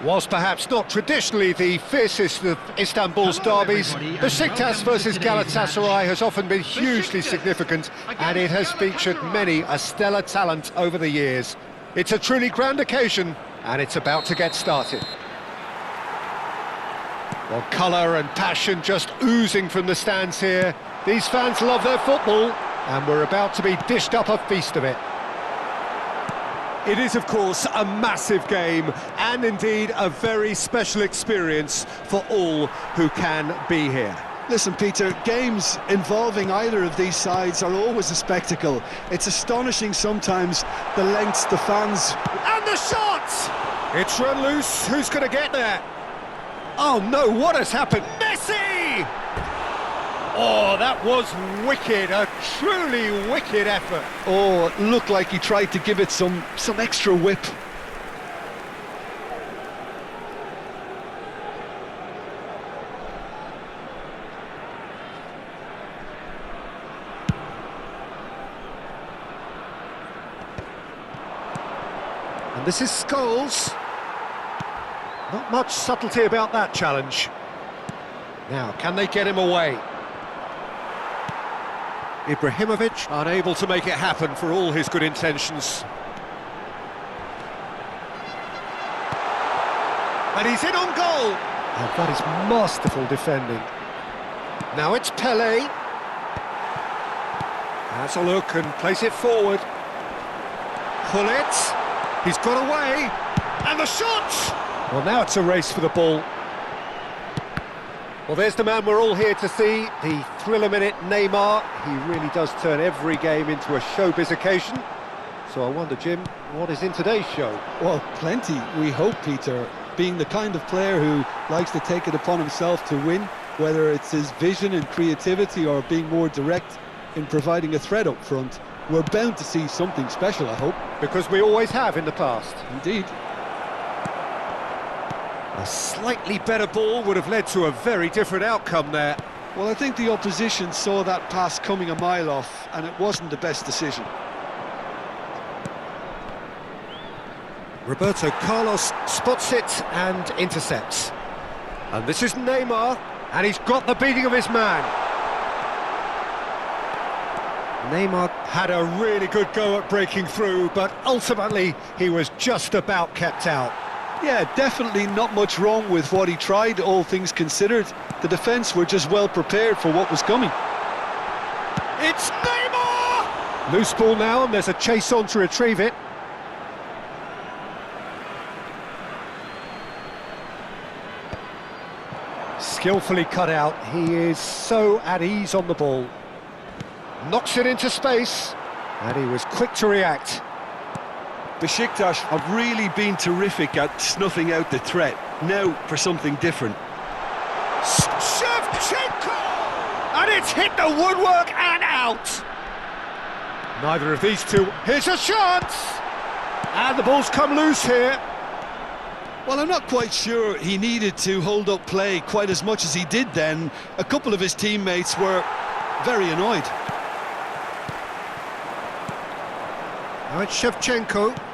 Whilst perhaps not traditionally the fiercest of Istanbul's derbies, Besiktas versus Galatasaray has often been hugely significant, and it has featured many a stellar talent over the years. It's a truly grand occasion, and it's about to get started. Well, colour and passion just oozing from the stands here. These fans love their football, and we're about to be dished up a feast of it. It is, of course, a massive game, and indeed a very special experience for all who can be here. Listen, Peter, games involving either of these sides are always a spectacle. It's astonishing sometimes the lengths the fans... And the shot! It's run loose. Who's going to get there? Oh no, what has happened? Messi! Oh, that was wicked, a truly wicked effort. Oh, it looked like he tried to give it some extra whip. And this is Scholes. Not much subtlety about that challenge. Now, can they get him away? Ibrahimovic unable to make it happen for all his good intentions. And he's in on goal! And that is masterful defending. Now it's Pele. Has a look and plays it forward. Pull it. He's got away. And the shot! Well, now it's a race for the ball. Well, there's the man we're all here to see, the thriller-minute Neymar. He really does turn every game into a showbiz occasion. So I wonder, Jim, what is in today's show? Well, plenty, we hope, Peter. Being the kind of player who likes to take it upon himself to win, whether it's his vision and creativity or being more direct in providing a threat up front, we're bound to see something special, I hope. Because we always have in the past. Indeed. A slightly better ball would have led to a very different outcome there. Well, I think the opposition saw that pass coming a mile off, and it wasn't the best decision. Roberto Carlos spots it and intercepts. And this is Neymar, and he's got the beating of his man. Neymar had a really good go at breaking through, but ultimately he was just about kept out. Yeah, definitely not much wrong with what he tried, all things considered. The defence were just well prepared for what was coming. It's Neymar! Loose ball now, and there's a chase on to retrieve it. Skillfully cut out, he is so at ease on the ball. Knocks it into space, and he was quick to react. Besiktas have really been terrific at snuffing out the threat. Now for something different. Shevchenko! And it's hit the woodwork and out! Neither of these two. Here's a chance! And the ball's come loose here. Well, I'm not quite sure he needed to hold up play quite as much as he did then. A couple of his teammates were very annoyed. Now it's Shevchenko.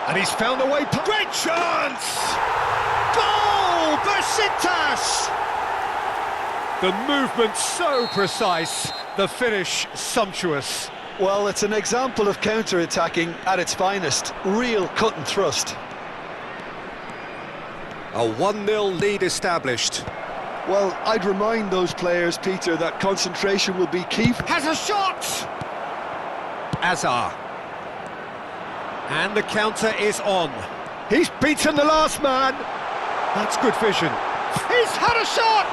And he's found a way. Great chance! Goal! Besiktas! The movement so precise, the finish sumptuous. Well, it's an example of counter-attacking at its finest. Real cut and thrust. A 1-0 lead established. Well, I'd remind those players, Peter, that concentration will be key. Has a shot! Azar. And the counter is on. He's beaten the last man. That's good vision. He's had a shot!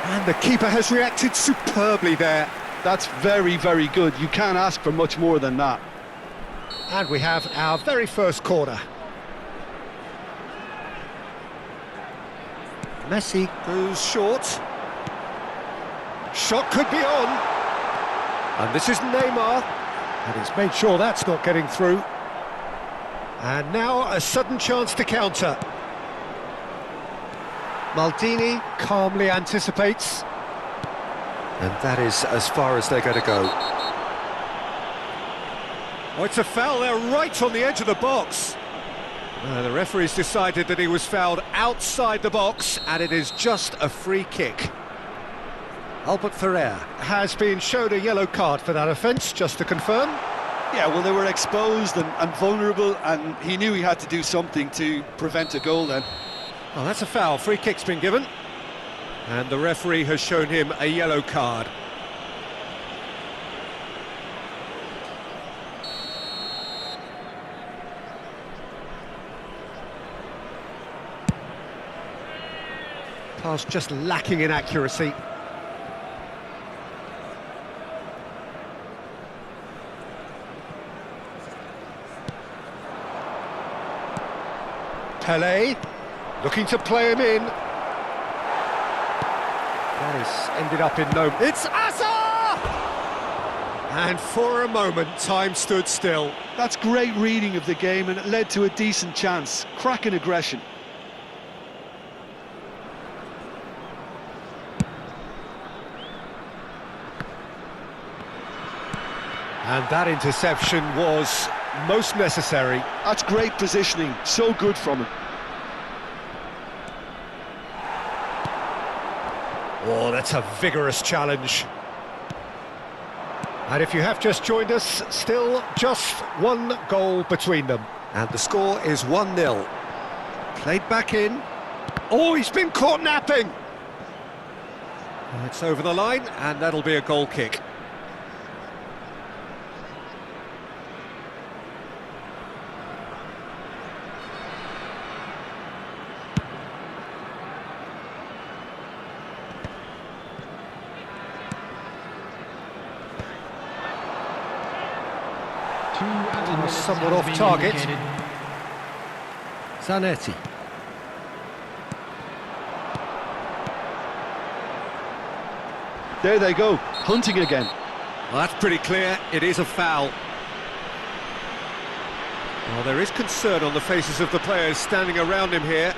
And the keeper has reacted superbly there. That's very, very good. You can't ask for much more than that. And we have our very first corner. Messi goes short. Shot could be on. And this is Neymar. And he's made sure that's not getting through. And now a sudden chance to counter. Maldini calmly anticipates. And that is as far as they're going to go. Oh, it's a foul there right on the edge of the box. The referee's decided that he was fouled outside the box, and it is just a free kick. Albert Ferrer has been shown a yellow card for that offence, just to confirm. Yeah, well, they were exposed and vulnerable, and he knew he had to do something to prevent a goal then. Oh, that's a foul. Free kick's been given. And the referee has shown him a yellow card. Pass just lacking in accuracy. Pelé, looking to play him in. That has ended up in no... It's Azar! And for a moment, time stood still. That's great reading of the game, and it led to a decent chance. Cracking aggression. And that interception was most necessary. That's great positioning, so good from him. Oh, that's a vigorous challenge. And if you have just joined us, still just one goal between them. And the score is 1-0. Played back in. Oh, he's been caught napping! It's over the line, and that'll be a goal kick. Somewhat off target. Zanetti. There they go, hunting again. Well, that's pretty clear, it is a foul. Well, there is concern on the faces of the players standing around him here.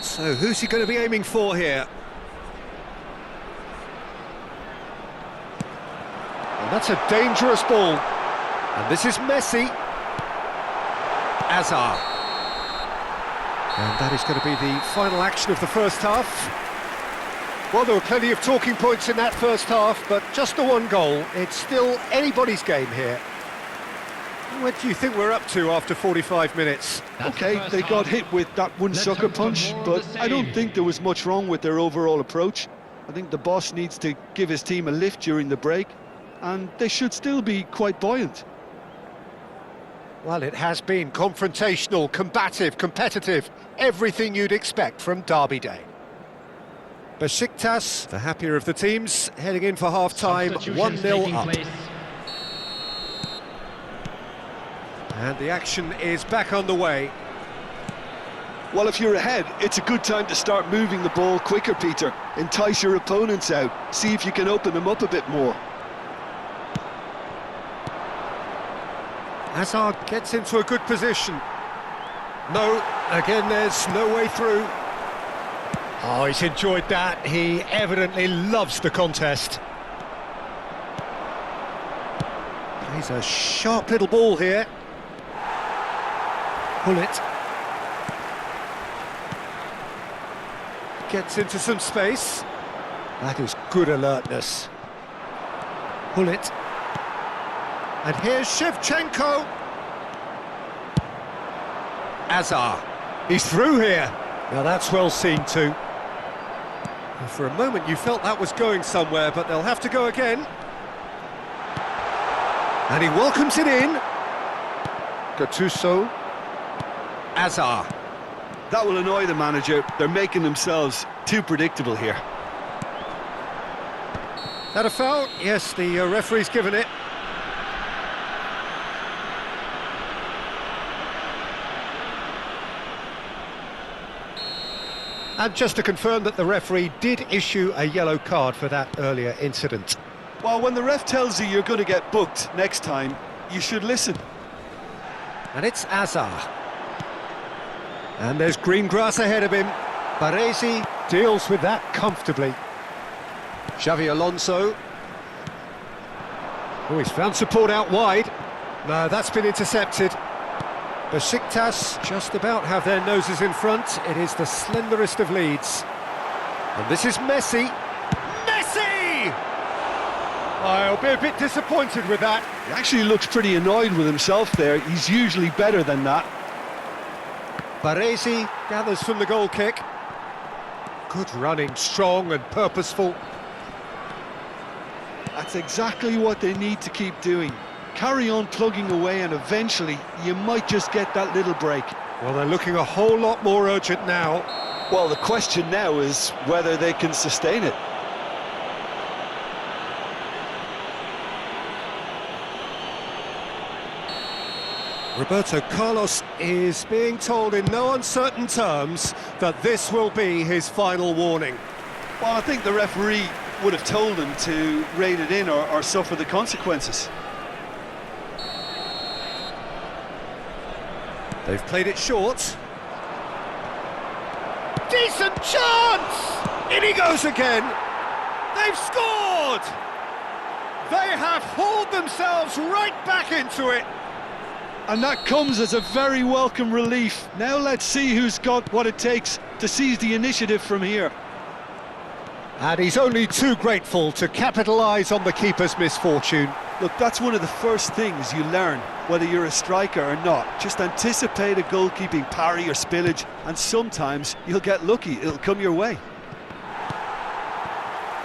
So, who's he going to be aiming for here? And that's a dangerous ball. And this is Messi. Azar. And that is going to be the final action of the first half. Well, there were plenty of talking points in that first half, but just the one goal. It's still anybody's game here. What do you think we're up to after 45 minutes? Okay, they got hit with that one sucker punch, but I don't think there was much wrong with their overall approach. I think the boss needs to give his team a lift during the break, and they should still be quite buoyant. Well, it has been confrontational, combative, competitive, everything you'd expect from Derby Day. Besiktas, the happier of the teams, heading in for half-time, 1-0 up. And the action is back on the way. Well, if you're ahead, it's a good time to start moving the ball quicker, Peter. Entice your opponents out, see if you can open them up a bit more. Hazard gets into a good position. No, again there's no way through. Oh, he's enjoyed that. He evidently loves the contest. He's a sharp little ball here. Pull it. Gets into some space. That is good alertness. Pull it. And here's Shevchenko. Azar. He's through here. Now that's well seen too. And for a moment you felt that was going somewhere, but they'll have to go again. And he welcomes it in. Gattuso. Azar. That will annoy the manager. They're making themselves too predictable here. That a foul? Yes, the referee's given it. And just to confirm that the referee did issue a yellow card for that earlier incident. Well, when the ref tells you you're going to get booked next time, you should listen. And it's Azar. And there's green grass ahead of him. Baresi deals with that comfortably. Xavi Alonso. Oh, he's found support out wide. No, that's been intercepted. Besiktas just about have their noses in front. It is the slenderest of leads. And this is Messi. Messi! I'll be a bit disappointed with that. He actually looks pretty annoyed with himself there. He's usually better than that. Baresi gathers from the goal kick. Good running, strong and purposeful. That's exactly what they need to keep doing. Carry on plugging away and eventually you might just get that little break. Well, they're looking a whole lot more urgent now. Well, the question now is whether they can sustain it. Roberto Carlos is being told in no uncertain terms that this will be his final warning. Well, I think the referee would have told him to rein it in or suffer the consequences. They've played it short. Decent chance! In he goes again. They've scored! They have hauled themselves right back into it. And that comes as a very welcome relief. Now let's see who's got what it takes to seize the initiative from here. And he's only too grateful to capitalise on the keeper's misfortune. Look, that's one of the first things you learn, whether you're a striker or not. Just anticipate a goalkeeping parry or spillage, and sometimes you'll get lucky, it'll come your way.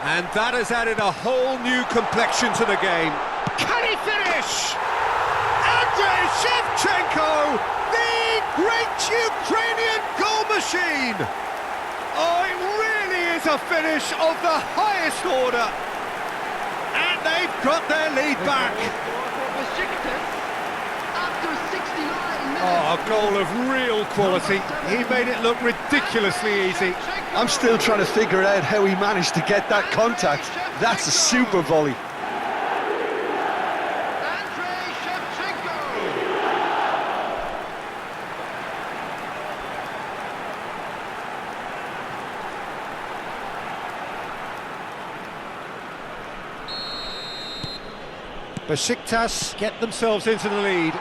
And that has added a whole new complexion to the game. Can he finish? Andrei Shevchenko, the great Ukrainian goal machine! Oh, it really is a finish of the highest order. And they've got their lead back. Oh, a goal of real quality. He made it look ridiculously easy. I'm still trying to figure out how he managed to get that contact. That's a super volley. Besiktas get themselves into the lead.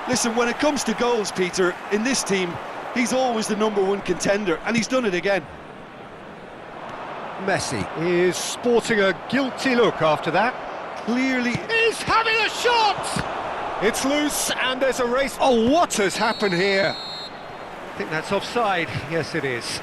Listen, when it comes to goals, Peter, in this team, he's always the #1 contender, and he's done it again. Messi is sporting a guilty look after that. Clearly, he's having a shot! It's loose, and there's a race. Oh, what has happened here? I think that's offside. Yes, it is.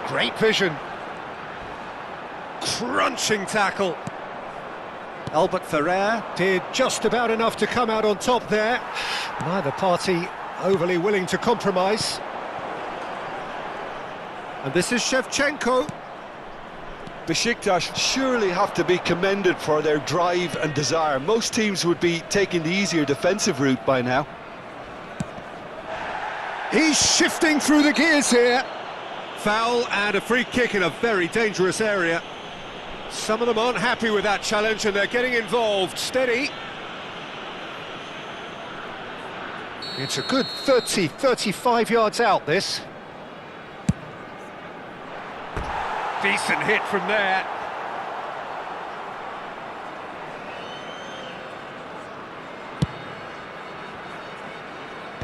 Great vision. Crunching tackle. Albert Ferrer did just about enough to come out on top there. Neither party overly willing to compromise. And this is Shevchenko. Besiktas surely have to be commended for their drive and desire. Most teams would be taking the easier defensive route by now. He's shifting through the gears here. Foul and a free kick in a very dangerous area. Some of them aren't happy with that challenge and they're getting involved. Steady. It's a good 35 yards out, this. Decent hit from there.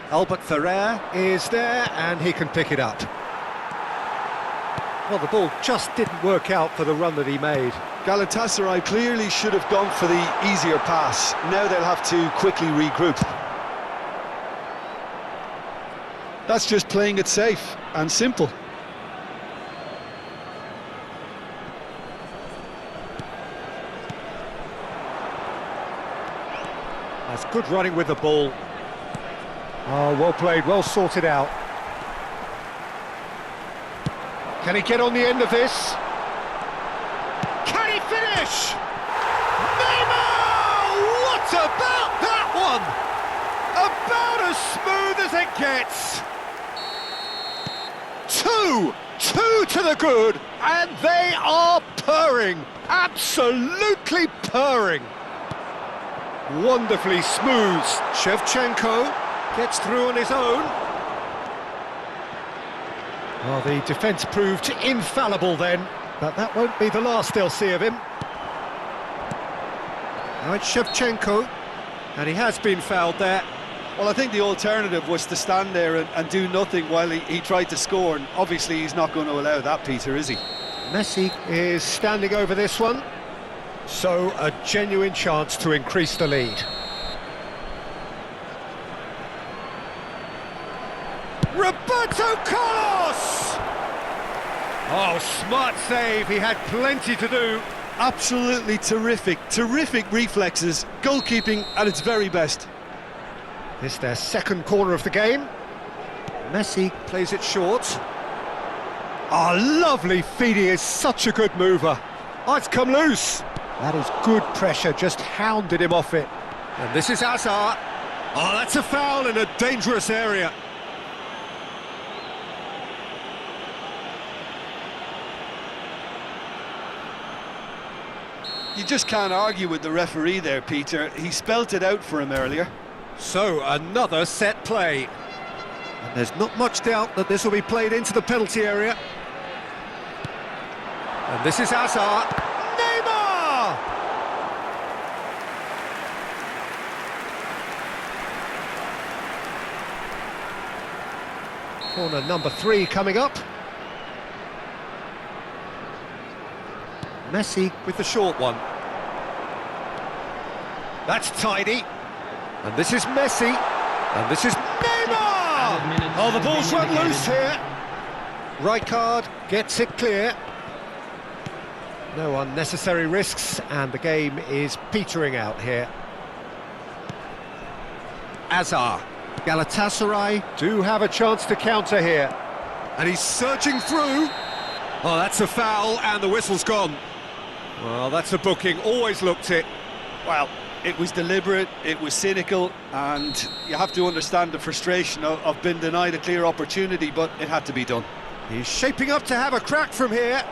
Albert Ferrer is there and he can pick it up. Well, the ball just didn't work out for the run that he made. Galatasaray clearly should have gone for the easier pass. Now they'll have to quickly regroup. That's just playing it safe and simple. That's good running with the ball. Oh, well played, well sorted out. Can he get on the end of this? Can he finish? Neymar! What about that one? About as smooth as gets two to the good, and they are purring, absolutely purring. Wonderfully smooth. Shevchenko gets through on his own. Well, the defence proved infallible then, but that won't be the last they'll see of him. Now it's Shevchenko, and he has been fouled there. Well, I think the alternative was to stand there and do nothing while he tried to score, and obviously he's not going to allow that, Peter, is he? Messi is standing over this one, so a genuine chance to increase the lead. Roberto Carlos! Oh, smart save, he had plenty to do. Absolutely terrific reflexes, goalkeeping at its very best. This their second corner of the game. Messi plays it short. Oh, lovely feed, he is such a good mover. Oh, it's come loose. That is good pressure, just hounded him off it. And this is Hazard. Oh, that's a foul in a dangerous area. You just can't argue with the referee there, Peter. He spelt it out for him earlier. So, another set play. And there's not much doubt that this will be played into the penalty area. And this is Hazard. Neymar! Corner number 3 coming up. Messi with the short one. That's tidy. And this is Messi. And this is Neymar! Oh, the ball's run loose here. Rijkaard gets it clear. No unnecessary risks, and the game is petering out here. Hazard. Galatasaray do have a chance to counter here. And he's surging through. Oh, that's a foul, and the whistle's gone. Well, that's a booking, always looked it. Well, it was deliberate, it was cynical, and you have to understand the frustration of being denied a clear opportunity, but it had to be done. He's shaping up to have a crack from here.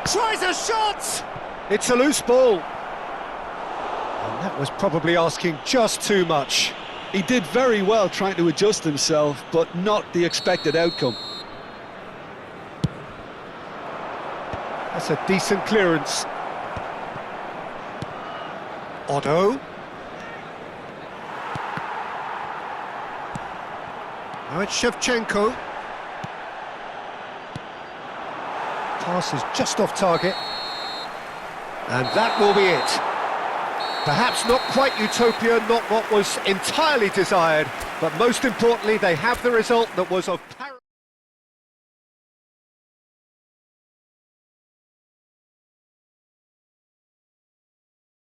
Tries a shot! It's a loose ball. And that was probably asking just too much. He did very well trying to adjust himself, but not the expected outcome. That's a decent clearance. Otto. Now it's Shevchenko. Pass is just off target. And that will be it. Perhaps not quite utopia, not what was entirely desired, but most importantly, they have the result that was of